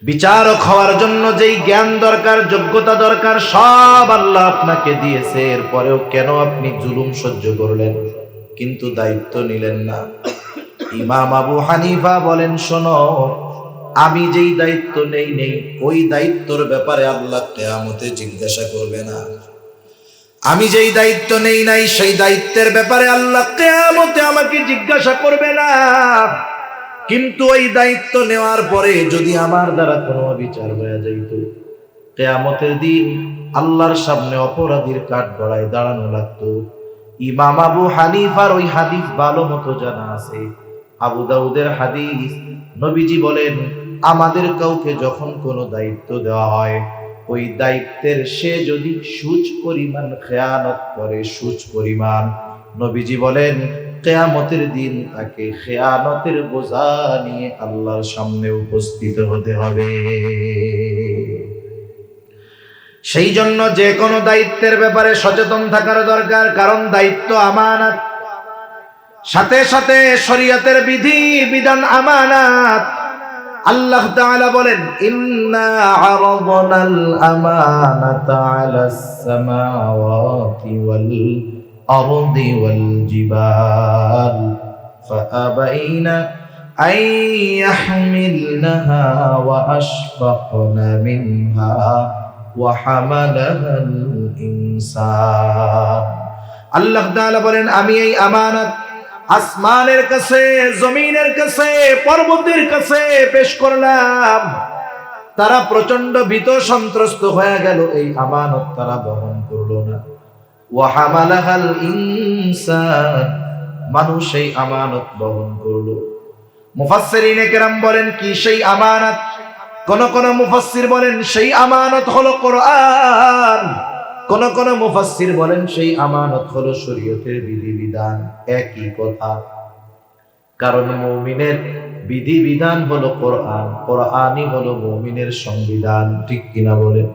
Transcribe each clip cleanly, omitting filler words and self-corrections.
বিচারক হওয়ার জন্য যেই জ্ঞান দরকার, যোগ্যতা দরকার, সব আল্লাহ আপনাকে দিয়েছে। এরপরেও কেন আপনি জুলুম সহ্য করলেন, কিন্তু দায়িত্ব নিলেন না? ইমাম আবু হানিফা বলেন, শোনো, আমি যেই দায়িত্ব নেই ওই দায়িত্বর ব্যাপারে আল্লাহ কিয়ামতে জিজ্ঞাসা করবে না। আমি যেই দায়িত্ব নেই নাই সেই দায়িত্বের ব্যাপারে আল্লাহ কিয়ামতে আমাকে জিজ্ঞাসা করবে না। কিন্তু ওই দায়িত্ব নেওয়ার পরে যদি আমার দ্বারা কোনো বিচার হয়ে যাইত, কিয়ামতের দিন আল্লাহর সামনে অপরাধীর কাঠগড়ায় দাঁড়ানো লাগতো। ইমাম আবু হানিফার ওই হাদিস ভালো মতো জানা আছে, আবু দাউদের হাদিস। নবীজি বলেন, আমাদের কাউকে যখন কোনো দায়িত্ব দেওয়া হয়, ওই দায়িত্বের সে যদি সুচ পরিমাণ খেয়ানত করে, সুচ পরিমাণ, নবীজি বলেন কিয়ামতের দিন তাকে খেয়ানতের বোঝা নিয়ে আল্লাহর সামনে উপস্থিত হতে হবে। সেই জন্য যে কোনো দায়িত্বের ব্যাপারে সচেতন থাকার দরকার, কারণ দায়িত্ব আমানত, সাথে সাথে শরীয়তের বিধি বিধান আমানত। আল্লাহ তাআলা বলেন, ইন্না আরাদনাল আমানাতা আলাস সামাওয়াতি ওয়াল আরদি ওয়াল জিবাল ফাআবাইনা আন ইয়াহমিলনাহা ওয়া আশফাকনা মিনহা ওয়া হামালাহাল ইনসান। আল্লাহ তাআলা বলেন, আমি এই আমানত আসমানের কাছে, জমিনের কাছে, পর্বতের কাছে পেশ করলাম। তারা প্রচন্ড ভীত সন্ত্রস্ত হয়ে গেল, এই আমানত তারা বহন করলো না। ওয়া হামালাহাল ইনসান, মানুষ এই আমানত বহন করলো। মুফাসসিরিনে কেরাম বলেন, কি সেই আমানত? কোন কোন মুফাসসির বলেন সেই আমানত হলো কোরআন, কোন কোন মুফাসসির বলেন সেই আমানত হলো শরীয়তের বিধিবিধান। একই কথা, কারণ মুমিনের বিধিবিধান হলো কোরআন, কোরআনই হলো মুমিনের সংবিধান। ঠিক কিনা বলেন?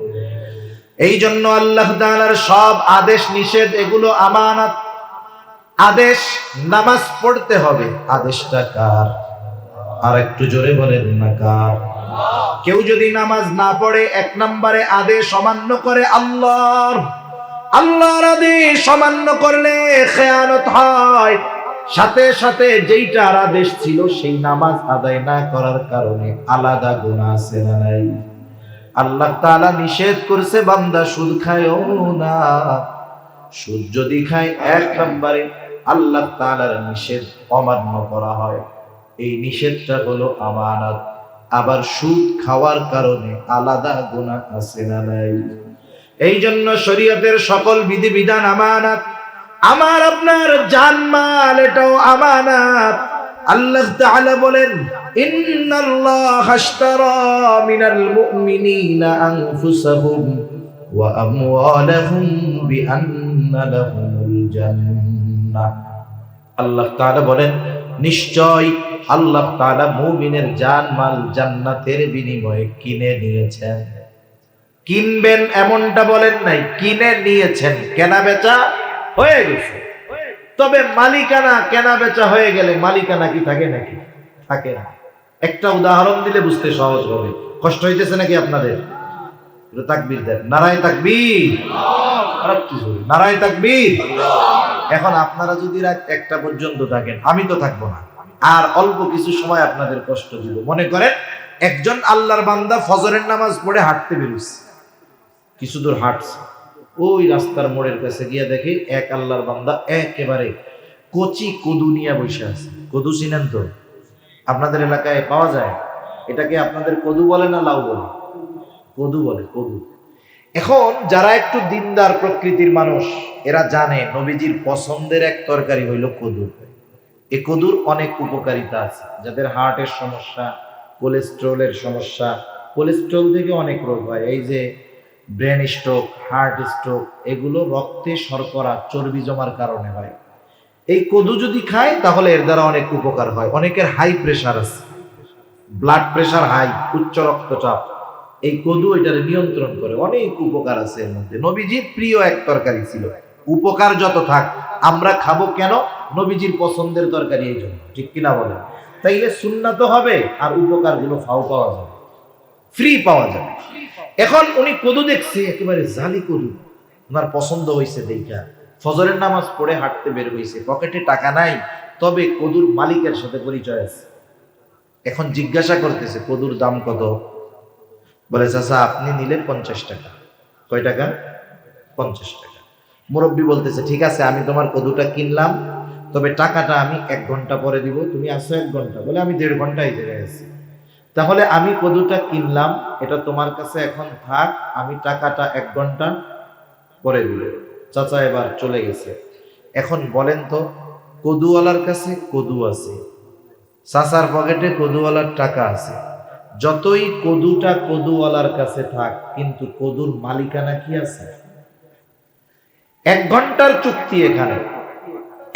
এই জন্য আল্লাহ তাআলার সব আদেশ নিষেধ এগুলো আমানত। আদেশ নামাজ পড়তে হবে, আদেশটা কার? আর একটু জোরে বলেন না, কার? কেউ যদি নামাজ না পড়ে, এক নম্বরে আদেশ অমান্য করে আল্লাহর। আল্লাহর আদেশ অমান্য করলে খেয়ানত হয়। সাথে সাথে যেইটার আদেশ ছিল সেই নামাজ আদায় না করার কারণে আলাদা গুনাহ আছে না নাই? আল্লাহ তাআলা নিষেধ করছে, বান্দা সুদ খায়ও না। সুদ যদি খায়, এক নম্বরে আল্লাহ তাআলার নিষেধ অমান্য করা হয়। এই নিষেধটা হলো আমানত। আবার সুদ খাওয়ার কারণে আলাদা গুনাহ আছে না নাই? এই জন্য শরীয়তের সকল বিধিবিধান আমানত। আমার আপনার জানমাল এটাও আমানত। আল্লাহ তাআলা বলেন, ইন্নাল্লাহা আশতারা মিনাল মুমিনিনা আনফুসাহুম ওয়া আমওয়ালাহুম বিআন্না লাহুমুল জান্নাহ। আল্লাহ তাআলা বলেন, নিশ্চয় আল্লাহ তাআলা মুমিনের জানমাল জান্নাতের বিনিময়ে কিনে নিয়েছেন। কিনবেন এমনটা বলেন নাই, কিনে নিয়েছেন। কেনা বেচা হয়ে গেছে। তবে মালিকানা, কেনা বেচা হয়ে গেলে মালিকানা কি থাকে নাকি? থাকে না। একটা উদাহরণ দিলে বুঝতে সহজ হবে। কষ্ট হইতেছে নাকি আপনাদের? তাকবীর দেন, নারায়ে তাকবীর, নারায়ে তাকবীর। এখন আপনারা যদি রাত 1টা পর্যন্ত থাকেন, আমি তো থাকবো না, আর অল্প কিছু সময় আপনাদের কষ্ট দিব। মনে করেন একজন আল্লাহর বান্দা ফজরের নামাজ পড়ে হাঁটতে বেরোচ্ছে, কিছু দূর হাঁটছে, ওই রাস্তার মোড়ের কাছে গিয়ে দেখে এক আল্লাহর বান্দা একেবারে কচি কদু নিয়ে বসে আছে। কদু চিনেন তো? আপনাদের এলাকায় পাওয়া যায়। এটাকে আপনাদের কদু বলে না লাউ বলে? কদু বলে, কদু। এখন যারা একটু দিনদার প্রকৃতির মানুষ, এরা জানে নবীজির পছন্দের এক তরকারি হইল কদু। এই কদুর অনেক উপকারিতা আছে। যাদের হার্টের সমস্যা, কোলেস্ট্রলের সমস্যা, কোলেস্ট্রল থেকে অনেক রোগ হয়, এই যে ব্রেন স্ট্রোক, হার্ট স্ট্রোক, এগুলো রক্তে শর্করা, চর্বি জমার কারণে হয়। এই কদু যদি খায় তাহলে এর দ্বারা অনেক উপকার হয়। অনেকের হাই প্রেশার আছে, ব্লাড প্রেশার হাই, উচ্চ রক্তচাপ, এই কদু এটারে নিয়ন্ত্রণ করে। অনেক উপকার আছে এর মধ্যে। নবীজির প্রিয় এক তরকারি ছিল। উপকার যত থাক, আমরা খাবো কেন? নবীজির পছন্দের তরকারি, এই জন্য। ঠিক কিনা বলেন? তাইলে সুন্নাত হবে আর উপকার গুলো ফাও পাওয়া যাবে। ফ্রি পাওয়া যাবে। এখন উনি কদু দেখছে, একেবারে জালি কদু, ওনার পছন্দ হয়েছে দেখা ফজরের নামাজ পড়ে হাঁটতে বের হয়েছে, পকেটে টাকা নাই, তবে কদুর মালিকের সাথে পরিচয় আছে। এখন জিজ্ঞাসা করতেছে কদুর দাম কত? বলে চাচা আপনি নিলেন 50 টাকা। কয় টাকা? 50 টাকা। মুরব্বী বলতেছে ঠিক আছে, আমি তোমার কদুটা কিনলাম, তবে টাকাটা আমি 1 ঘন্টা পরে দিব। তুমি আসো 1 ঘন্টা? বলে আমি 1.5 ঘন্টা এই জায়গায় আছি। তাহলে আমি কদুটা কিনলাম, এটা তোমার কাছে এখন থাক, আমি টাকাটা 1 ঘন্টা পরে দিব। চাচা এবার চলে গেছে। এখন বলেন তো, কদুওয়ালার কাছে কদু আছে, চাচার পকেটে কদুওয়ালার টাকা আছে, যতই কদুটা কদুওয়ালার কাছে থাক, কিন্তু কদুর মালিকানা কি আছে? 1 ঘন্টার চুক্তি এখানে।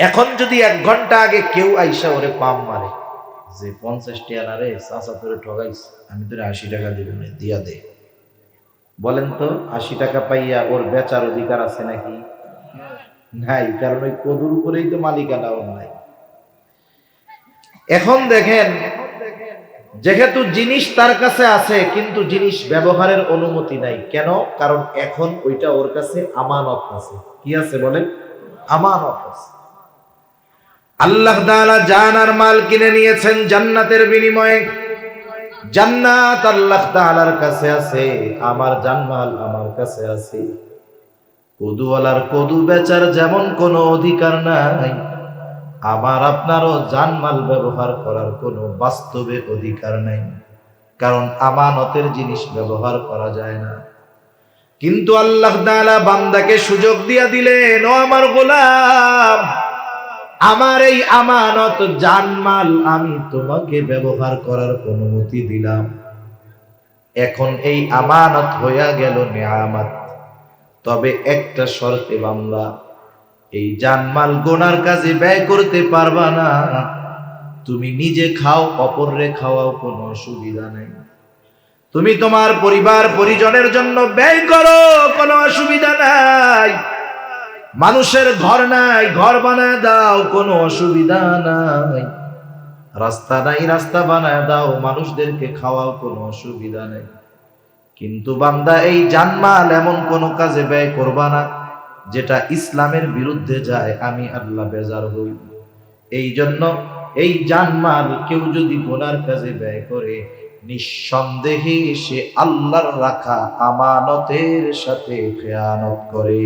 এখন যদি 1 ঘন্টা আগে কেউ আইসা ওরে পাম মারে যে 50 টাকা না রে, চাচা তোরে ঠগাইছে, আমি তোরে 80 টাকা দিব না, দিয়া দে। বলেন তো 80 টাকা পাইয়া ওর বেচার অধিকার আছে নাকি? নাই, কারণ ওই কদুর উপরেই তো মালিকানা ওর নাই। এখন দেখেন, যেহেতু জিনিস তার কাছে আছে কিন্তু জিনিস ব্যবহারের অনুমতি নাই, কেন? কারণ এখন ওইটা ওর কাছে আমানত আছে। কি আছে বলেন? আমানত আছে। আল্লাহ তাআলা জান আর মাল কিনে নিয়েছেন জান্নাতের বিনিময়ে। জান্নাত আল্লাহ তাআলার কাছে আছে, আমার জানমাল আমার কাছে আছে। কদুওয়ালার কদু বেচার যেমন কোনো অধিকার নাই, আমার আপনারও জানমাল ব্যবহার করার কোনো বাস্তবে অধিকার নাই, কারণ আমানতের জিনিস ব্যবহার করা যায় না। কিন্তু আল্লাহ তাআলা বান্দাকে সুযোগ দিয়া দিলেন, ও আমার গোলাম, আমার এই আমানত জানমাল আমি তোমাকে ব্যবহার করার অনুমতি দিলাম। এখন এই আমানত হইয়া গেল নিয়ামত, তবে একটা শর্তে বান্দা, এই জানমাল গোনার কাজে ব্যয় করতে পারবা না। তুমি নিজে খাও, অপররে খাওয়াও, কোনো অসুবিধা নেই। তুমি তোমার পরিবার পরিজনের জন্য ব্যয় করো, কোনো অসুবিধা নাই। মানুষের ঘর নাই, ঘর বানায় দাও, কোনো অসুবিধা নাই। রাস্তা নাই, রাস্তা বানায় দাও, মানুষদেরকে খাওয়াও, কোনো অসুবিধা নেই। কিন্তু বান্দা এই জানমাল এমন কোন কাজে ব্যয় করবা না যেটা ইসলামের বিরুদ্ধে যায়, আমি আল্লাহ বেজার হই। এই জন্য এই জানমাল কেউ যদি গুনার কাজে ব্যয় করে, নিঃসন্দেহে সে আল্লাহর রাখা আমানতের সাথে খেয়ানত করে।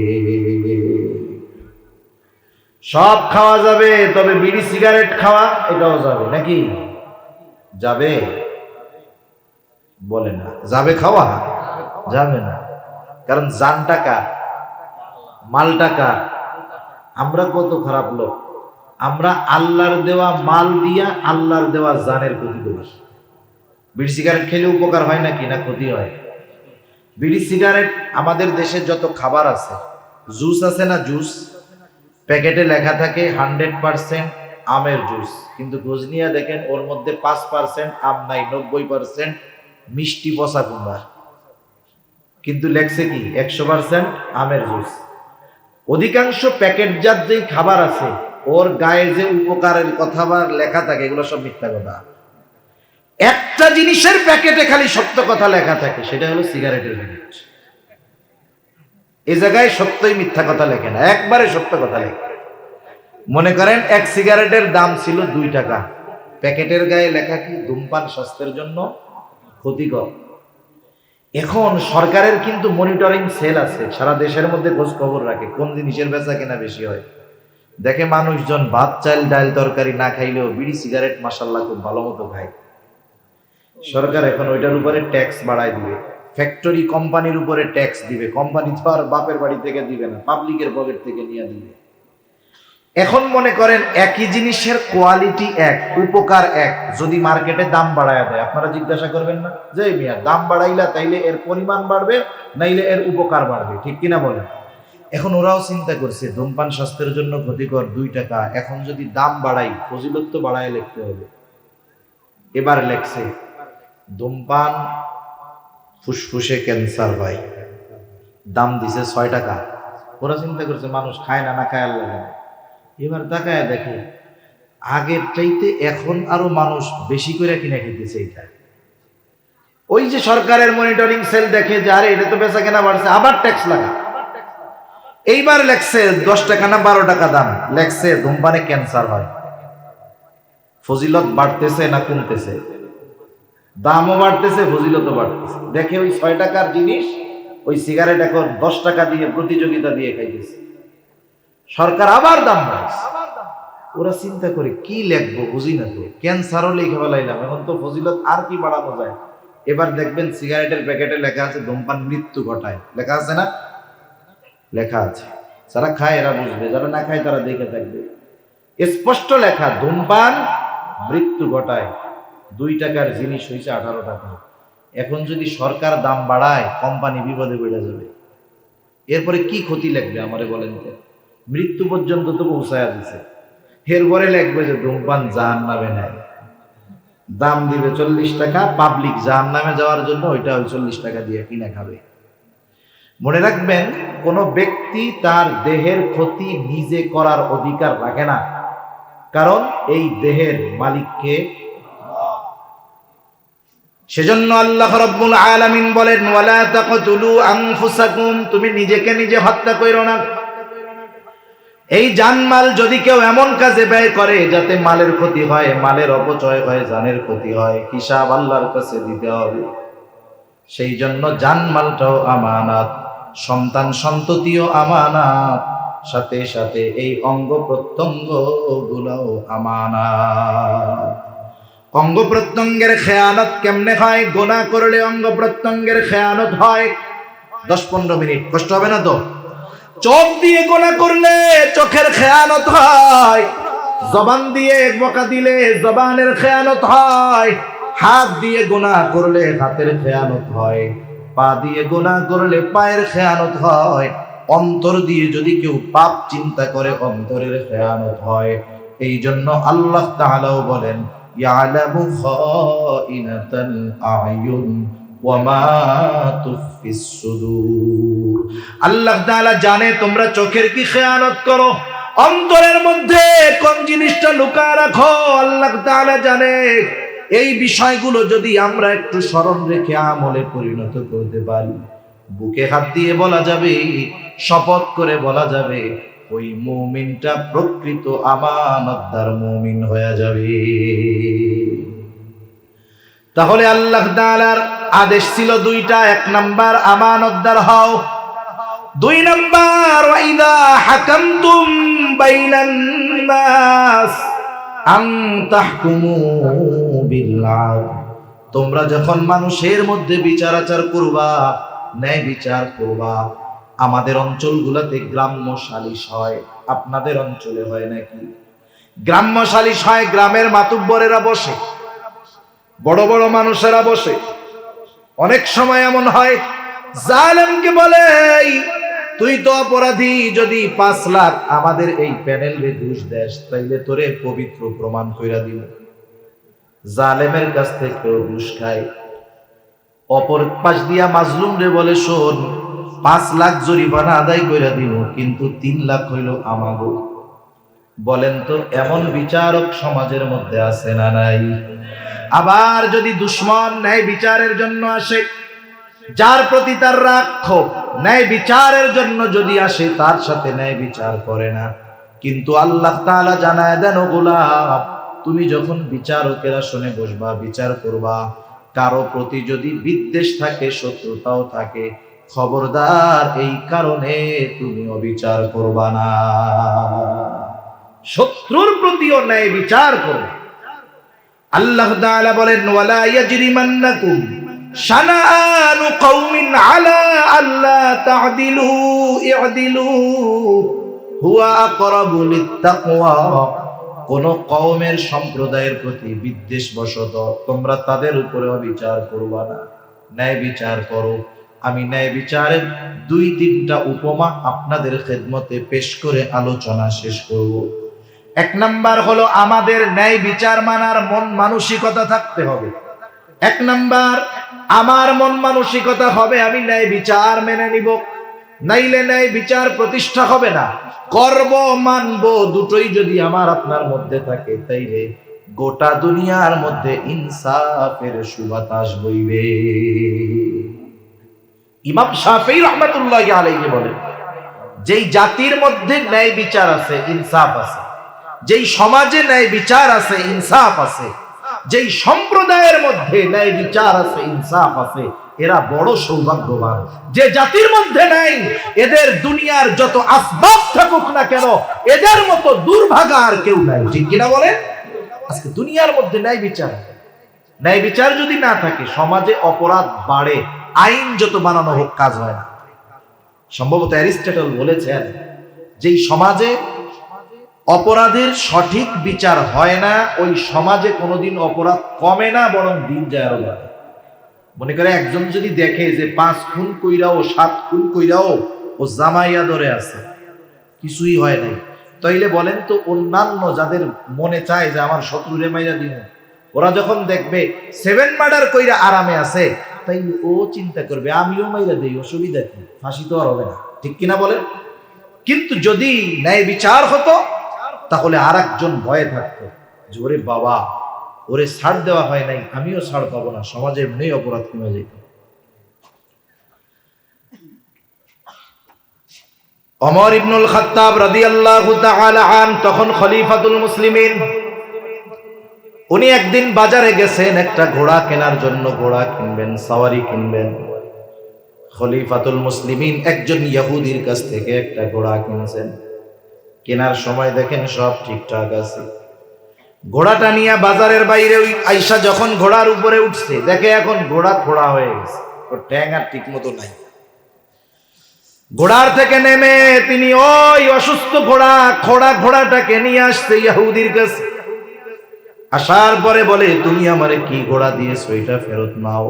সব খাওয়া যাবে, তবে বিড়ি সিগারেট খাওয়া এটাও যাবে নাকি? যাবে? বলে না যাবে, খাওয়া যাবে না। কারণ জান টাকা, মাল টাকা। আমরা কত খারাপ লোক, আমরা আল্লাহর দেওয়া মাল দিয়া আল্লাহর দেওয়া জানের ক্ষতি করি। বিড়ি সিগারেট খেলে উপকার হয় নাকি, না ক্ষতি হয়? বিড়ি সিগারেট, আমাদের দেশে যত খাবার আছে, জুস আছে না, জুস প্যাকেটে লেখা থাকে 100% আমের জুস, কিন্তু খোঁজ নিয়ে দেখেন ওর মধ্যে 5% আম নাই, 90% মিষ্টি পচা কুমড়া, কিন্তু লেখছে কি 100% আমের জুস। অধিকাংশ প্যাকেটজাত যেই খাবার আছে ওর গায়ে যে উপকারের কথা বা লেখা থাকে, এগুলো সব মিথ্যা কথা। একটা জিনিসের প্যাকেটে খালি সত্য কথা লেখা থাকে, সেটা হলো সিগারেটের প্যাকেট। এই জায়গায় সত্যই মিথ্যা কথা লেখে না, একবারে সত্য কথা লেখে। মনে করেন এক সিগারেটের দাম ছিল 2 টাকা, প্যাকেটের গায়ে লেখা কি ধূমপান স্বাস্থ্যের জন্য ক্ষতিকর। এখন সরকারের কিন্তু মনিটরিং সেল আছে, সারা দেশের মধ্যে খোঁজ খবর রাখে কোন জিনিসের বেচা কেনা বেশি হয়। দেখে মানুষজন ভাত চাল ডাল তরকারি না খাইলেও বিড়ি সিগারেট মাশাআল্লাহ খুব ভালো মতো খায়। সরকার এখন ওইটার উপরে ট্যাক্স বাড়ায় দিবে, ফ্যাক্টরি কোম্পানির উপরে ট্যাক্স দিবে। কোম্পানি তো আর বাপের বাড়ি থেকে দিবে না, পাবলিকের পকেট থেকে নিয়ে দিবে। এখন মনে করেন একই জিনিসের কোয়ালিটি এক, উপকার এক, যদি মার্কেটে দাম বাড়ায় দেয়, আপনারা জিজ্ঞাসা করবেন না যে মিয়া দাম বাড়াইলা তাইলে এর পরিমাণ বাড়বে নাইলে এর উপকার বাড়বে, ঠিক কিনা বলেন? এখন ওরাও চিন্তা করছে ধূমপান স্বাস্থ্যের জন্য ক্ষতিকর 2 টাকা, এখন যদি দাম বাড়াই, ফজিলত তো বাড়ায় লিখতে হবে। এবার লেখছে ধূমপান ফুসফুসে ক্যান্সার হয়, দাম দিছে 6 টাকা। ওরা চিন্তা করছে মানুষ খায় না, না খায় আল্লাহ জানে। এবার তাকায় দেখে আগের চাইতে এখন আরো মানুষ বেশি করে কিনে খেতেছে। এটা ওই যে সরকারের মনিটরিং সেল দেখে যে আরে এটা তো বেচা কেনা বাড়ছে, আবার ট্যাক্স লাগা। এইবার লেখছে 10 টাকা না 12 টাকা দাম, লেখছে ধূমপানে ক্যান্সার হয়। ফজিলত বাড়তেছে না কমতেছে? দামও বাড়তেছে, ফজিলতও বাড়তেছে। দেখে ওই 6 টাকার জিনিস, ওই সিগারেট এখন 10 টাকা দিয়ে প্রতিযোগিতা দিয়ে খাইতেছে। সরকার আবার দাম বাড়াইছে। ওরা চিন্তা করে কি লিখবো বুঝি না, তো ক্যান্সারও লিখে ফেলাইলাম, এখন তো ফজিলত আর কি বাড়ানো যায়। এবার দেখবেন সিগারেটের প্যাকেটে লেখা আছে ধূমপান মৃত্যু ঘটায়, লেখা আছে না? লেখা আছে। যারা খায় এরা বুঝবে, যারা না খায় তারা দেখে থাকবে। স্পষ্ট লেখা, ধূমপান মৃত্যু ঘটায়। 2 টাকার জিনিস হয়েছে 18 টাকা। এখন যদি সরকার দাম বাড়ায়, কোম্পানি বিপদে পড়ে যাবে। এরপরে কি ক্ষতি লাগবে আমারে বলেন তো? মৃত্যু পর্যন্ত তো পৌঁছায়া দিছে। এরপরে লাগবে যে ধূমপান জাহান্নামে নেয়, দাম দিবে 40 টাকা, পাবলিক জাহান্নামে যাওয়ার জন্য ওইটা 40 টাকা দিয়ে কিনে খাবে। মনে রাখবেন, কোন ব্যক্তি তার দেহের ক্ষতি নিজে করার অধিকার রাখে না, কারণ এই দেহের মালিককে। সেজন্য আল্লাহ রাব্বুল আলামিন বলেন, ওয়ালা তাকতুলু আনফুসাকুম, তুমি নিজেকে নিজে হত্যা কইরো না। এই জানমাল যদি কেউ এমন কাজে ব্যয় করে যাতে মালের ক্ষতি হয়, মালের অপচয় হয়, জানের ক্ষতি হয়, হিসাব আল্লাহর কাছে দিতে হবে। সেই জন্য জানমালটাও আমানত, সন্তান সন্ততিও আমানত, সাথে সাথে এই অঙ্গ প্রত্যঙ্গ গুলাও আমানত। অঙ্গ প্রত্যঙ্গের খেয়ানত কেমনে হয়? গুনাহ করলে অঙ্গ প্রত্যঙ্গের খেয়ানত হয়। 10-15 মিনিট কষ্ট হবে না তো? চোখ দিয়ে গুনাহ করলে চোখের খেয়ানত হয়, জবান দিয়ে বকা দিলে জবানের খেয়ানত হয়, হাত দিয়ে গুনাহ করলে হাতের খেয়ানত হয়, পা দিয়ে গুনাহ করলে পায়ের খেয়ানত হয়, অন্তর দিয়ে যদি কেউ পাপ চিন্তা করে অন্তরের খেয়ানত হয়। এই জন্য আল্লাহ তাআলাও বলেন, ইয়ালামু খাইনাতাল আয়ুন ওয়া মা তুফিস সুদূর। আল্লাহ তাআলা জানে তোমরা চোখের কি খেয়ানত করো, অন্তরের মধ্যে কোন জিনিসটা লুকায় রাখো, আল্লাহ তাআলা জানে। এই বিষয়গুলো যদি আমরা একটু স্মরণ রেখে আমলে পরিণত করতে পারি, বুকে হাত দিয়ে বলা যাবে, শপথ করে বলা যাবে, ওই মুমিনটা প্রকৃত আমানতদার মুমিন হয়ে যাবে। তাহলে আল্লাহ তাআলার আদেশ ছিল 2টা। 1 নাম্বার আমানতদার হও, 2 নাম্বার ওয়াইদা হাকামতুম বাইনান নাস আন তাহকুমু বিল আদল, তোমরা যখন মানুষের মধ্যে বিচার আচার করবা, ন্যায় বিচার করবা। আমাদের অঞ্চলগুলোতে গ্রাম্য সালিশ হয়, আপনাদের অঞ্চলে হয় নাকি? গ্রাম্য সালিশ হয়, গ্রামের মাতুব্বরেরা বসে, বড় বড় মানুষেরা বসে। অনেক সময় এমন হয়, জালেমকে বলে, তুই তো অপরাধী, যদি 5 লাখ আমাদের এই প্যানেলে ঘুষ দেশ, তাইলে তোরে পবিত্র প্রমাণ কইরা দিব। জালেমের কাছ থেকে ঘুষ খায়, অপর পাশ দিয়া মাজলুম রে বলে, শোন 5 লাখ জরিমানা আদায় কইরা দিব, কিন্তু 3 লাখ হইল আমাগো। বলেন তো এমন বিচারক সমাজের মধ্যে আছে না নাই? আবার যদি দুশ্মন ন্যায় বিচারের জন্য আসে, যার প্রতি তার রাগ ক্ষোভ, ন্যায় বিচারের জন্য যদি আসে, তার সাথে ন্যায় বিচার করে না। কিন্তু আল্লাহ তাআলা জানায় দেন, ও গোলাম, তুমি যখন বিচারকের আসনে বসবা, বিচার করবা, কারো প্রতি যদি বিদ্বেষ থাকে, শত্রুতাও থাকে, খবরদার এই কারণে তুমি অবিচার করবা না। শত্রুর প্রতিও ন্যায় বিচার করো। আল্লাহ তাআলা বলেন, ওয়ালা ইয়াজরিমান্নাকুম শানাআনু কওমিন আলা আল্লা তা'দিলু ই'দিলু হুয়া আকরাবু লিত্তাকওয়া, কোন কওমের সম্প্রদায়ের প্রতি বিদ্বেষ বশত তোমরা তাদের উপরে অবিচার করবা না, ন্যায় বিচার করো। আমি ন্যায় বিচারের 2-3টা উপমা আপনাদের খেদমতে পেশ করে আলোচনা শেষ করব। 1 নাম্বার হলো, আমাদের ন্যায় বিচার মানার মন মানসিকতা থাকতে হবে। 1 নাম্বার, আমার মন মানসিকতা হবে আমি ন্যায় বিচার মেনে নিব, নাইলে ন্যায় বিচার প্রতিষ্ঠা হবে না। করব মানব দুটোই যদি আমার আপনার মধ্যে থাকে, তাইলে গোটা দুনিয়ার মধ্যে ইনসাফের সুবাতাস বইবে। ইমাম শাফিঈ রাহমাতুল্লাহি আলাইহি বলেন, যেই জাতির মধ্যে ন্যায় বিচার আছে, ইনসাফ আছে, যেই সমাজে ন্যায় বিচার আছে, ইনসাফ আছে, যেই সম্প্রদায়ের মধ্যে ন্যায় বিচার আছে, ইনসাফ আছে, এরা বড় সৌভাগ্যবান। যে জাতির মধ্যে নাই, এদের দুনিয়ার যত আসবাব থাকুক না কেন, এদের মতো দুর্ভাগা আর কেউ নাই। ঠিক কিনা বলেন? আজকে দুনিয়ার মধ্যে ন্যায় বিচার যদি না থাকে, সমাজে অপরাধ বাড়ে, আইন যত বানানো হোক কাজ হয় না। সম্ভবত অ্যারিস্টটল বলেছেন, যেই সমাজে অপরাধের সঠিক বিচার হয় না, ওই সমাজে কোনোদিন অপরাধ কমে না, বরং দিন যায় আরো বাড়ে। মনে করে একজন যদি দেখে যে 5 খুন কইরাও 7 খুন কইরাও ও জামাইয়া ধরে আছে, কিছুই হয় নাই, তাইলে বলেন তো অন্যান্য যাদের মনে চায় যে আমার শত্রুরে মাইরা দিব, ওরা যখন দেখবে 7 মার্ডার কইরা আরামে আছে, তাই ও চিন্তা করবে আমিও মাইরা দেই, অসুবিধা কি, ফাঁসি তো আর হবে না। ঠিক কিনা বলেন? কিন্তু যদি ন্যায় বিচার হতো, তাহলে আর একজন ভয়ে থাকতো যে ওরে বাবা, ওরে ছাড় দেওয়া হয় নাই, আমিও ছাড় পাবো না, সমাজে এমনি অপরাধ কমে যেত। ওমর ইবনুল খাত্তাব রাদিয়াল্লাহু তাআলা আন তখন খলিফাতুল মুসলিমিন। উনি একদিন বাজারে গেছেন একটা ঘোড়া কেনার জন্য, ঘোড়া কিনবেন, সাওয়ারি কিনবেন। খলিফাতুল মুসলিমিন একজন ইহুদির কাছ থেকে একটা ঘোড়া কিনছেন। কেনার সময় দেখেন সব ঠিকঠাক আছে। ঘোড়াটা নিয়ে বাজারের বাইরে ওই আয়েশা যখন ঘোড়ার উপরে উঠছে, দেখে এখন ঘোড়া খোড়া হয়ে গেছে, ওর ট্যাং আর ঠিক মতো নাই। ঘোড়ার থেকে নেমে তিনি ওই অসুস্থ ঘোড়াটাকে নিয়ে আসছে ইহুদির কাছে। আসার পরে বলে, তুমি আমারে কি ঘোড়া দিয়েছো, এটা ফেরত নাও।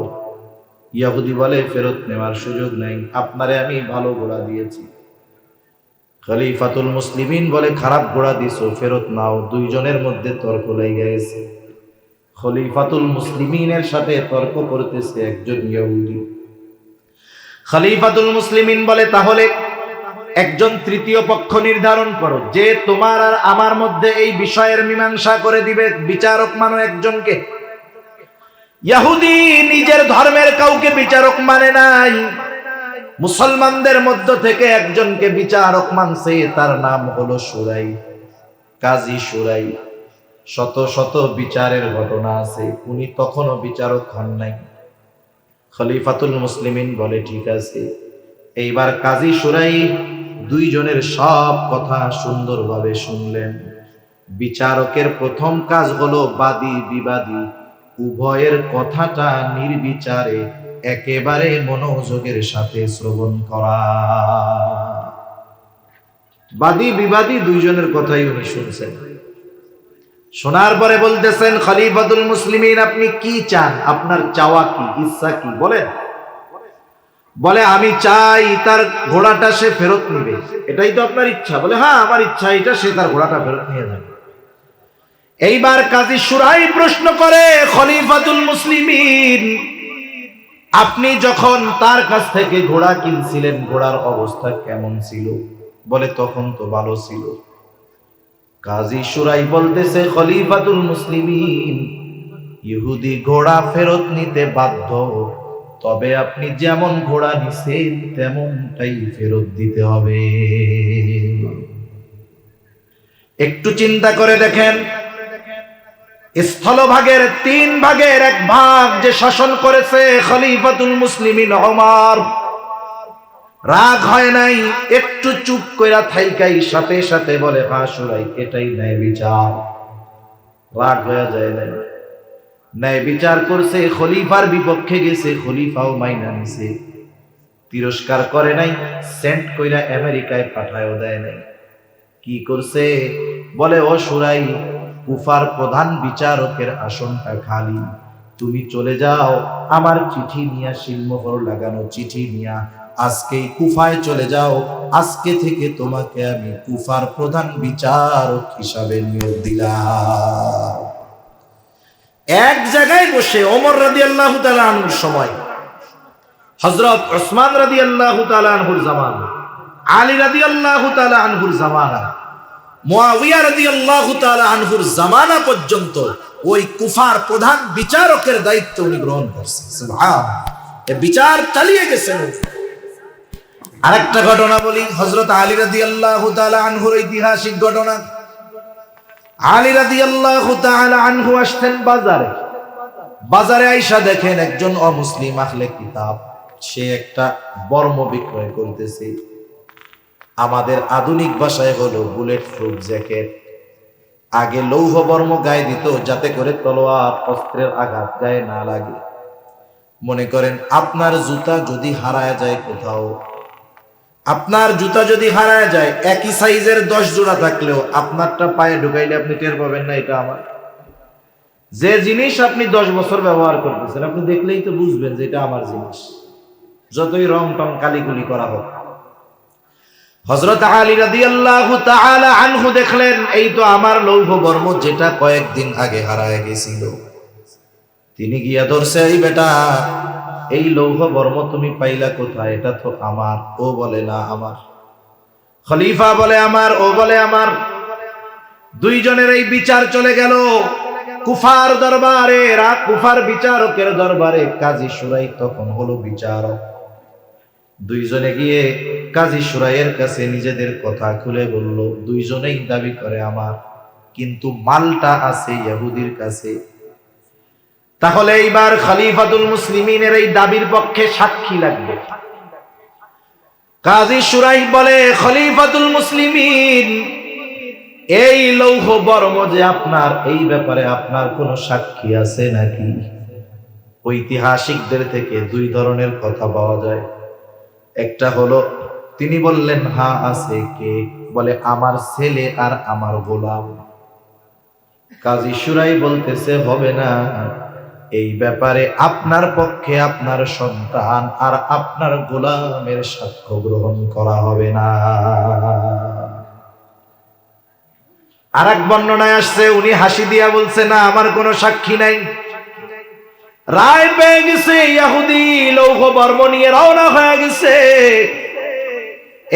ইহুদি বলে, ফেরত নেওয়ার সুযোগ নাই, আপনারে আমি ভালো ঘোড়া দিয়েছি। খলিফাতুল মুসলিমিন বলে, খারাপ ঘোড়া দিছো, ফেরত নাও। দুইজনের মধ্যে তর্ক লেগে গেছে। খলিফাতুল মুসলিমিনের সাথে তর্ক করতেছে একজন ইহুদি। খলিফাতুল মুসলিমিন বলে, তাহলে একজন তৃতীয় পক্ষ নির্ধারণ করো, যে তোমার আর আমার মধ্যে এই বিষয়ের মীমাংসা করে দিবে, বিচারক মানো একজনকে। ইহুদি নিজের ধর্মের কাউকে বিচারক মানে নাই, মুসলমানদের মধ্য থেকে একজনকে বিচারক মানছে, তার নাম হলো সুরাই, কাজী সুরাই। শত শত বিচারের ঘটনা আছে, উনি তখনও বিচারক হন নাই। খলিফাতুল মুসলিমিন বলে, ঠিক আছে। এইবার কাজী সুরাই দুইজনের সব কথা সুন্দরভাবে শুনলেন। বিচারকের প্রথম কাজ হলো বাদী বিবাদী উভয়ের কথাটা নির্বিচারে একেবারে মনোযোগের সাথে শ্রবণ করা। বাদী বিবাদী দুইজনের কথাই উনি শুনছেন। শোনার পরে বলতেছেন, খলিফাতুল মুসলিমিন, আপনি কি চান, আপনার চাওয়া কি, ইচ্ছা কি বলেন। বলে, আমি চাই তার ঘোড়াটা সে ফেরত নিবে। এটাই তো আপনার ইচ্ছা? বলে, হ্যাঁ, আমার ইচ্ছা এটা, সে তার ঘোড়াটা ফেরত নিয়ে যাবে। এইবার কাজী সুরাই প্রশ্ন করে, খলিফাতুল মুসলিমিন, আপনি যখন তার কাছ থেকে ঘোড়া কিনছিলেন, ঘোড়ার অবস্থা কেমন ছিল? বলে, তখন তো ভালো ছিল। কাজী সুরাই বলতেছে, খলিফাতুল মুসলিমিন, ইহুদি ঘোড়া ফেরত নিতে বাধ্য, তবে আপনি যেমন ঘোড়া নিছেন তেমনটাই ফেরত দিতে হবে। একটু চিন্তা করে দেখেন, স্থলভাগের 3 ভাগের 1 ভাগ যে শাসন করেছে খলিফাতুল মুসলিমিন ওমর, রাগ হয় নাই, একটু চুপ কইরা থাইকাই সাথে সাথে বলে, হ্যাঁ সুরাই, এটাই ন্যায় বিচার। রাগ হয়ে যায় নাই, ন্যায় বিচার করছে, খলিফার বিপক্ষে গেছে, খলিফাও মাইনা নিছে, তিরস্কার করে নাই, সেন্ট কইরা আমেরিকায় পাঠায়ও দেয় নাই। কি করছে? বলে, ও সুরাই, কুফার প্রধান বিচারকের আসনটা খালি, তুমি চলে যাও, আমার চিঠি নিয়া, শিলমোহর লাগানো চিঠি নিয়া আজকেই কুফায় চলে যাও। আজকে থেকে তোমাকে আমি কুফার প্রধান বিচারক হিসাবে নিয়োগ দিলাম। এক জায়গায় বসে ওমর রাদিয়াল্লাহু তাআলা আনহুর সময়, হযরত ওসমান রাদিয়াল্লাহু তাআলা আনহুর জামানা, আলী রাদিয়াল্লাহু তাআলা আনহুর জামানা, মুয়াবিয়া রাদিয়াল্লাহু তাআলা আনহুর জামানা পর্যন্ত ওই কুফার প্রধান বিচারকের দায়িত্ব উনি গ্রহণ করছেন। সুবহানাল্লাহ, এই বিচার চালিয়ে গেছেন। আরেকটা ঘটনা বলি, হযরত আলী রাদিয়াল্লাহু তাআলা আনহুর ঐতিহাসিক ঘটনা। আলী রাদিয়াল্লাহু তাআলা আনহু আসতেন বাজারে। বাজারে আইসা দেখেন একজন অমুসলিম আহলে কিতাব সে একটা বর্ম বিক্রয় করতেছে। আমাদের আধুনিক ভাষায় হলো বুলেট প্রুফ জ্যাকেট। আগে লৌহ বর্ম গায়ে দিত যাতে করে তলোয়ার অস্ত্রের আঘাত গায়ে না লাগে। মনে করেন আপনার জুতা যদি হারায় যায় কোথাও, আপনার জুতা যদি হারায় যায়, একই সাইজের 10 জোড়া থাকলেও আপনারটা পায়ে ঢুকাইলে আপনি টের পাবেন না এটা আমার। যে জিনিস আপনি 10 বছর ব্যবহার করতেছেন আপনি দেখলেই তো বুঝবেন যে এটা আমার জিনিস, যতই রং টং কালিকুলি করা হোক। হযরত আলী রাদিয়াল্লাহু তাআলা আনহু দেখলেন এই তো আমার লৌহ বর্ম যেটা কয়েকদিন আগে হারায় গেছিল। তিনি গিয়া ধরছে, এই বেটা এই লৌহ বর্ম তুমি পাইলা কোথায়? এটা তো আমার। ও বলে না আমার। খলিফা বলে আমার, ও বলে আমার। দুইজনের এই বিচার চলে গেল কুফার দরবারে, কুফার বিচারকের দরবারে। কাজী শুরাই তখন হলো বিচারক। দুইজনে গিয়ে কাজী শুরাইয়ের কাছে নিজেদের কথা খুলে বলল। দুইজনেই দাবি করে আমার, কিন্তু মালটা আছে ইহুদির কাছে। তাহলে এইবার খলিফাতুল মুসলিমিনের এই দাবির পক্ষে সাক্ষী লাগবে। কাজী শুরাই বলে, খলিফাতুল মুসলিমিন এই লৌহ বর্ম যে আপনার, এই ব্যাপারে আপনার কোনো সাক্ষী আছে নাকি? ঐতিহাসিকদের থেকে দুই ধরনের কথা পাওয়া যায়। একটা হলো তিনি বললেন হ্যাঁ আছে। কে? বলে আমার ছেলে আর আমার গোলাম। কাজী শুরাই বলতেছে হবে না, এই ব্যাপারে আপনার পক্ষে আপনার সন্তান আর আপনার গোলামের সাক্ষ্য গ্রহণ করা হবে না। আর এক বর্ণনায় আসছে উনি হাসি দিয়া বলছে না আমার কোনো সাক্ষী নাই। রায় পেয়ে গেছে, ইহুদি লৌহ বর্ম নিয়ে রওনা হয়ে গেছে।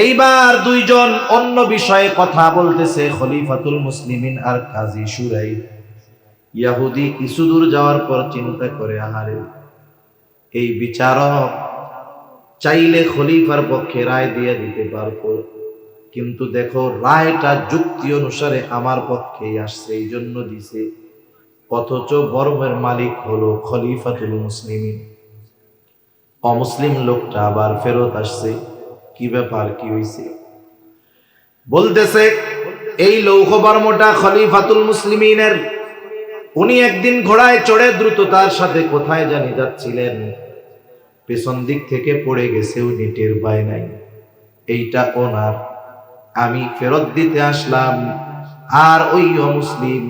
এইবার দুইজন অন্য বিষয়ে কথা বলতেছে, খলিফাতুল মুসলিমিন আর কাজী শুরাই। ইহুদি কিছু দূর যাওয়ার পর চিন্তা করে, আহারে এই বিচারক চাইলে খলিফার পক্ষে রায় দিয়ে দিতে পারতো, কিন্তু দেখো রায়টা যুক্তি অনুসারে আমার পক্ষেই আসছে, এই জন্য দিছে। অথচ বর্মের মালিক হলো খলিফাতুল মুসলিমিন। অমুসলিম লোকটা আবার ফেরত আসছে। কি ব্যাপার, কি হইছে? বলতেছে এই লৌহ বর্মটা খলিফাতুল মুসলিমিনের। উনি একদিন ঘোড়ায় চড়ে দ্রুততার সাথে কোথায় জানি যাচ্ছিলেন, পেছন দিক থেকে পড়ে গেছে, উনি টের পায় নাই। এইটা ওনার, আমি ফেরত দিতে আসলাম। আর ওই অমুসলিম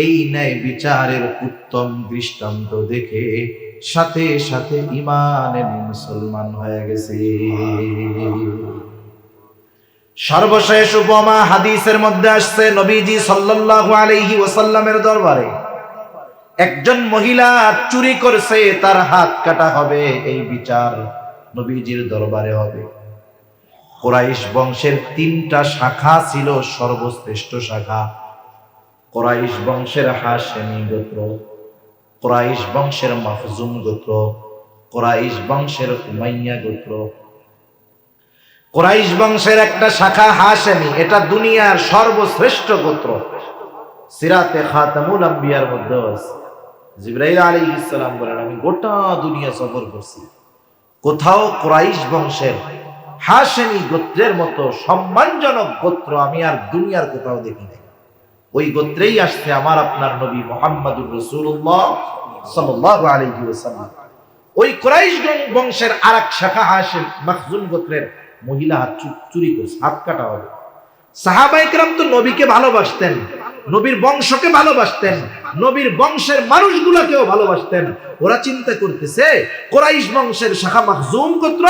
এই ন্যায় বিচারের উত্তম দৃষ্টান্ত দেখে সাথে সাথে ঈমান এনে মুসলমান হয়ে গেছে। সর্বশেষ উপমা হাদিসের মধ্যে আসছে, নবীজি সাল্লাল্লাহু আলাইহি ওয়াসাল্লামের দরবারে একজন মহিলা চুরি করছে, তার হাত কাটা হবে। এই বিচার নবীজির দরবারে হবে। কুরাইশ বংশের 3টা শাখা ছিল, সর্বশ্রেষ্ঠ শাখা কুরাইশ বংশের হাশেমি গোত্র, কুরাইশ বংশের মাখজুম গোত্র, কুরাইশ বংশের উমাইয়া গোত্র। কুরাইশ বংশের একটা শাখা হাশেমি, এটা দুনিয়ার সর্বশ্রেষ্ঠ গোত্র। সিরাতে খাতামুল আম্বিয়ার মধ্যে আছে, জিবরাইল আলাইহিস সালাম বলেন আমি গোটা দুনিয়া সফর করছি, কোথাও কুরাইশ বংশের হাশেমি গোত্রের মতো সম্মানজনক গোত্র আমি আর দুনিয়ার কোথাও দেখি নাই। ওই গোত্রেই আসছে আমার আপনার নবী মুহাম্মদুর রাসূলুল্লাহ সাল্লাল্লাহু আলাইহি ওয়াসাল্লাম। ওই কুরাইশ বংশের আরেক শাখা হাশেম মাখজুম গোত্রের মহিলা হাত চুরি করছে, হাত কাটা হবে। সাহাবায়ে কেরাম তো নবীকে ভালোবাসতেন, নবীর বংশকে ভালোবাসতেন, নবীর বংশের মানুষগুলোকেও ভালোবাসতেন। ওরা চিন্তা করতেছে কুরাইশ বংশের শাখা মাখজুম গোত্র,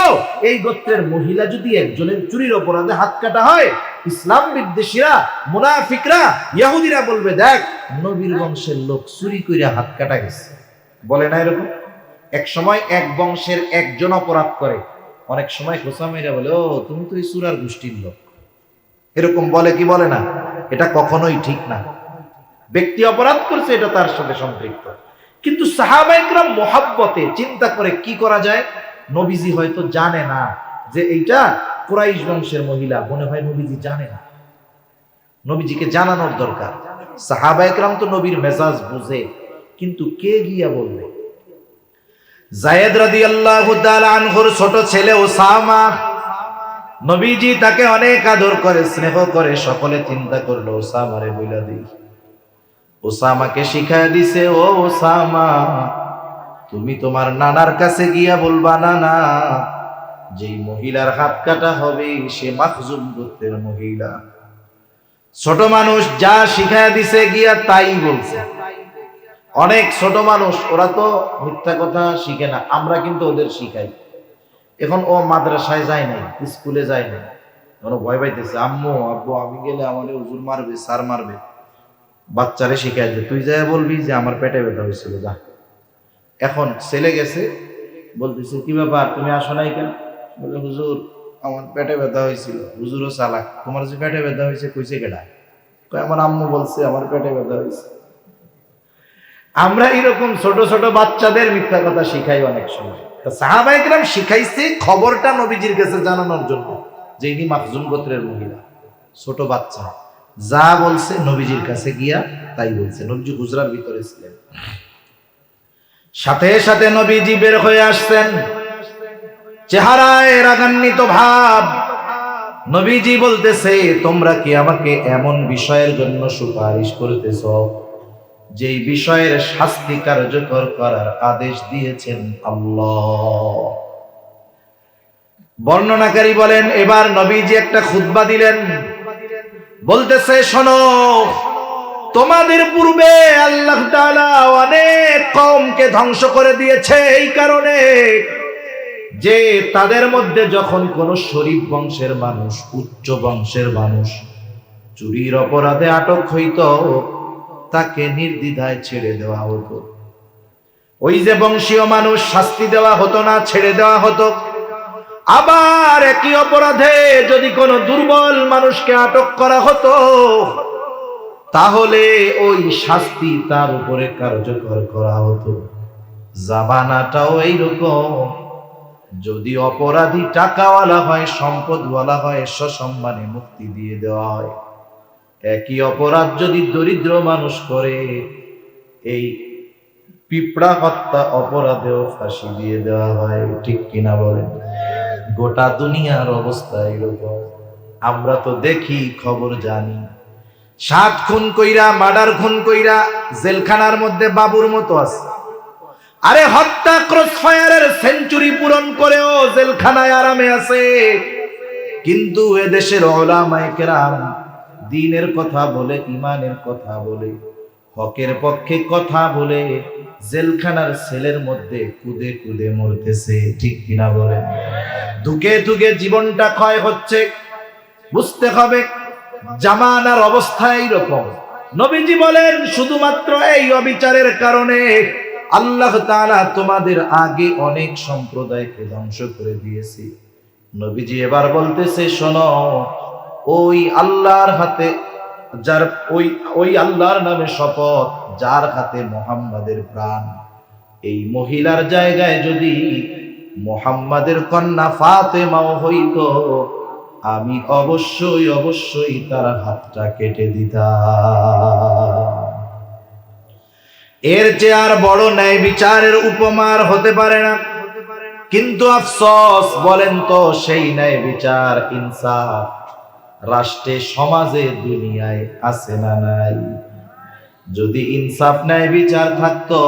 এই গোত্রের মহিলা যদি একজনের চুরির অপরাধে হাত কাটা হয়, ইসলাম বিদ্বেষীরা, মুনাফিকরা, ইহুদিরা বলবে দেখ নবীর বংশের লোক চুরি কইরা হাত কাটা গেছে। বলে না এরকম? এক সময় এক বংশের একজন অপরাধ করে, অনেক সময় খোসা মেয়েরা বলে ও তুমি তো এই সূরার গোষ্ঠীর লোক। এরকম বলে কি বলে না? এটা কখনোই ঠিক না। ব্যক্তি অপরাধ করছে, এটা তার সাথে সম্পৃক্ত। কিন্তু সাহাবায়ে কেরাম মুহাব্বতে চিন্তা করে কি করা যায়। নবীজি হয়তো জানে না যে এইটা কুরাইশ বংশের মহিলা, মনে হয় নবীজি জানে না, নবীজিকে জানানোর দরকার। সাহাবায়ে কেরাম তো নবীর মেজাজ বুঝে, কিন্তু কে গিয়া বলবে? যায়েদ রাদিয়াল্লাহু তাআলা আনহুর ছোট ছেলে ওসামা, নবীজি তাকে অনেক আদর করে, স্নেহ করে। সকলে চিন্তা করলো ওসামারে বইলা দেই। ওসামাকে শিখায় দিছে, ও ওসামা, তুমি তোমার নানার কাছে গিয়া বলবা, নানা, যেই মহিলার হাত কাটা হবে সে মাখজুম গোত্রের মহিলা। ছোট মানুষ যা শিখায় দিছে গিয়া তাই বলছে। অনেক ছোট মানুষ, ওরা তো মিথ্যা কথা শিখে না, আমরা কিন্তু ওদের শিখাই। এখন ও মাদ্রাসায় যায় নাই, স্কুলে যায় নাই, এখন ভয় পাইতেছে, আম্মু আব্বু আমি গেলে আমাদের হুজুর মারবে, স্যার মারবে। বাচ্চারে শিখাই যে তুই যাই বলবি যে আমার পেটে ব্যথা হয়েছিল, যা। এখন ছেলে গেছে, বলতেছে কি ব্যাপার তুমি আসো নাই কেন? বলে হুজুর আমার পেটে ব্যথা হয়েছিল। হুজুরও চালাক, তোমার যে পেটে ব্যথা হয়েছে কইছে কেডা? কয় আমার আম্মু বলছে আমার পেটে ব্যথা হয়েছে। আমরা এরকম ছোট ছোট বাচ্চাদের মিথ্যা কথা শিখাই অনেক সময়। সাহাবায়ে কেরাম শিখাইছে খবরটা নবীজির কাছে জানানোর জন্য, যে ইনি মাখজুম গোত্রের মহিলা। ছোট বাচ্চা যা বলছে নবীজির কাছে গিয়া তাই বলছে। নবীজি হুজরার ভিতরে ছিলেন, সাথে সাথে নবীজি বের হয়ে আসছেন, চেহারায় রাগান্বিত ভাব। নবীজি বলতেছে, তোমরা কি আমাকে এমন বিষয়ের জন্য সুপারিশ করতেছ যেই বিষয়ের শাস্তি কার্যকর করার আদেশ দিয়েছেন আল্লাহ? বর্ণনাকারী বলেন, এবার নবীজি একটা খুতবা দিলেন, বলতেছে, শোনো, তোমাদের পূর্বে আল্লাহ তাআলা অনেক কওমকে ধ্বংস করে দিয়েছে এই কারণে যে তাদের মধ্যে যখন কোন শরীফ বংশের মানুষ, উচ্চ বংশের মানুষ চুরির অপরাধে আটক হইত, তাকে নির্দ্বিধায় ছেড়ে দেওয়া হতো। ওই যে বংশীয় মানুষ শাস্তি দেওয়া হতো না, ছেড়ে দেওয়া হতো। আবার একই অপরাধে যদি কোনো দুর্বল মানুষকে আটক করা হতো, তাহলে ওই শাস্তি তার উপরে কার্যকর করা হতো। জামানাটাও এইরকম, যদি অপরাধী টাকাওয়ালা হয়, সম্পদওয়ালা হয়, সসম্মানে মুক্তি দিয়ে দেওয়া হয়। একই অপরাধ যদি দরিদ্র মানুষ করে, এই পিঁপড়া হত্যা অপরাধেও ফাঁসি দিয়ে দেওয়া হয়। ঠিক কিনা বলেন? গোটা দুনিয়ার অবস্থা এরকম। আমরা তো দেখি, খবর জানি, 7 খুন কইরা, মার্ডার খুন কইরা জেলখানার মধ্যে বাবুর মতো আছে। আরে হত্যা ক্রসফায়ারের সেঞ্চুরি পূরণ করেও জেলখানায় আরামে আছে। কিন্তু এদেশের উলামায়ে কেরাম দ্বীনের কথা বলে, ইমানের কথা বলে, হকের পক্ষে কথা বলে জেলখানার সেলের মধ্যে কুদে কুদে মরতেছে। ঠিক কিনা বলেন? ধুকে ধুকে জীবনটা ক্ষয় হচ্ছে। বুঝতে হবে জামানার অবস্থা এইরকম। নবীজি বলেন, শুধুমাত্র এই অবিচারের কারণে আল্লাহ তাআলা তোমাদের আগে অনেক সম্প্রদায়কে ধ্বংস করে দিয়েছে। নবীজি এবার বলতেছে, শোনো, ওই আল্লাহর হাতে, যার ওই আল্লাহর নামে শপথ, যার হাতে মুহাম্মাদের প্রাণ, এই মহিলার জায়গায় যদি মুহাম্মাদের কন্যা ফাতেমাও হইতো, আমি অবশ্যই অবশ্যই তার হাতটা কেটে দিতাম। এর চেয়ে আর বড় ন্যায় বিচারের উপমার হতে পারে না। কিন্তু আফসোস, বলেন তো সেই ন্যায় বিচার, ইনসাফ রাষ্ট্রে, সমাজে, দুনিয়ায় আছে না নাই? যদি ইনসাফ ন্যায় বিচার থাকতো,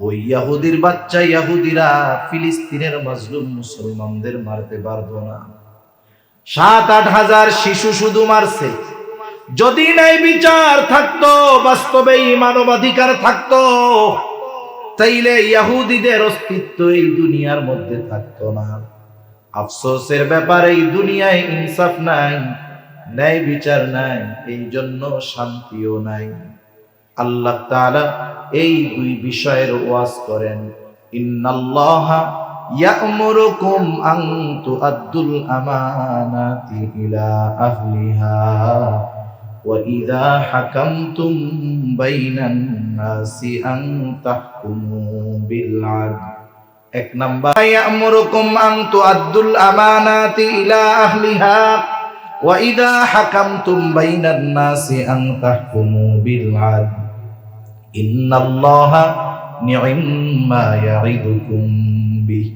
ওই ইহুদির বাচ্চা ইহুদিরা ফিলিস্তিনের মাজলুম মুসলমানদের মারতে পারতো না। 7-8 হাজার শিশু শুধু মারছে। যদি ন্যায় বিচার থাকতো, বাস্তবে মানবাধিকার থাকতো, তাইলে ইহুদিদের অস্তিত্ব এই দুনিয়ার মধ্যে থাকতো না। আফসোসের ব্যাপার, এই দুনিয়ায় ইনসাফ নাই, ন্যায় বিচার নাই, এই জন্য শান্তিও নাই। আল্লাহ তাআলা এই দুই বিষয়ের ওয়াজ করেন, ইন্নাল্লাহা ইয়া'মুরুকুম আন তুআদ্দুল আমানাতি ইলা আহলিহা وإذا حكمتم بين الناس أن تحكموا بالعدل এক নাম্বার ইয়ামুরুকুম আন তুআদ্দুল আমানাতি ইলা আহলিহা ওয়া ইযা হাকামতুম বাইনান নাসি আন তাহকুমু বিল আদল ইন্নাল্লাহা নি'ম্মা ইয়া'iদুকুম বিহি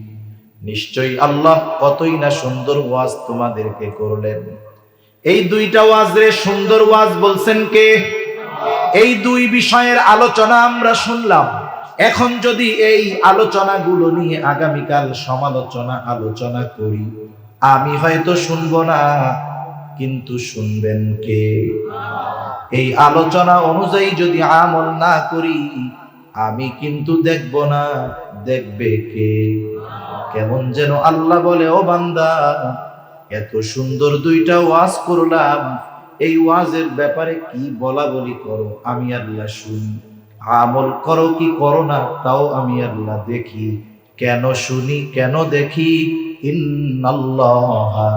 নিশ্চয়ই আল্লাহ কতই না সুন্দর ওয়াজ তোমাদেরকে করলেন। এই দুইটা ওয়াজে সুন্দর ওয়াজ বলছেন কে? এই দুই বিষয়ের আলোচনা আমরা শুনলাম। এখন যদি এই আলোচনাগুলো নিয়ে আগামীকাল আলোচনা করি, আমি হয়তো শুনবো না, কিন্তু শুনবেন কে? এই আলোচনা অনুযায়ী যদি আমল না করি, আমি কিন্তু দেখব না, দেখবে কে? কেমন যেন আল্লাহ বলে, ও বান্দা, এত সুন্দর দুইটা ওয়াজ করলাম, এই ওয়াজের ব্যাপারে কি বলা বলি করো, আমি আল্লাহ শুনি। আমল করো কি করো না, তাও আমি আল্লাহ দেখি। কেন শুনি, কেন দেখি? ইন্নাল্লাহা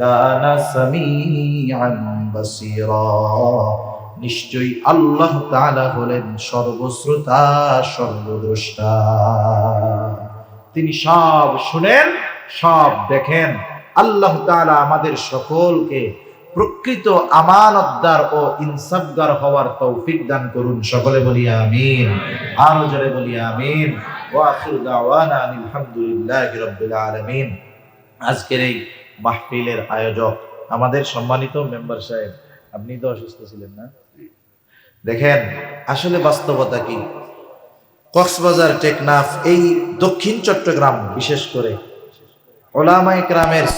কানা সামিআন বাসীরা নিশ্চয়ই আল্লাহ তাআলা হলেন সর্বশ্রোতা, সর্বদ্রষ্টা। তিনি সব শুনেন, সব দেখেন। আল্লাহ তাআলা আমাদের সকলকে প্রকৃত আমানতদার ও ইনসাফগার হওয়ার তৌফিক দান করুন। সকলে বলি আমিন, আরো জোরে বলি আমিন। ওয়া আখিরু দাওয়ানা আলহামদুলিল্লাহি রাব্বিল আলামিন। আজকের এই মাহফিলের আয়োজক আমাদের সম্মানিত মেম্বার সাহেব, আপনি তো অসুস্থ ছিলেন না? দেখেন আসলে বাস্তবতা কি। কক্সবাজার, টেকনাফ, এই দক্ষিণ চট্টগ্রাম বিশেষ করে উলামায়ে কেরামের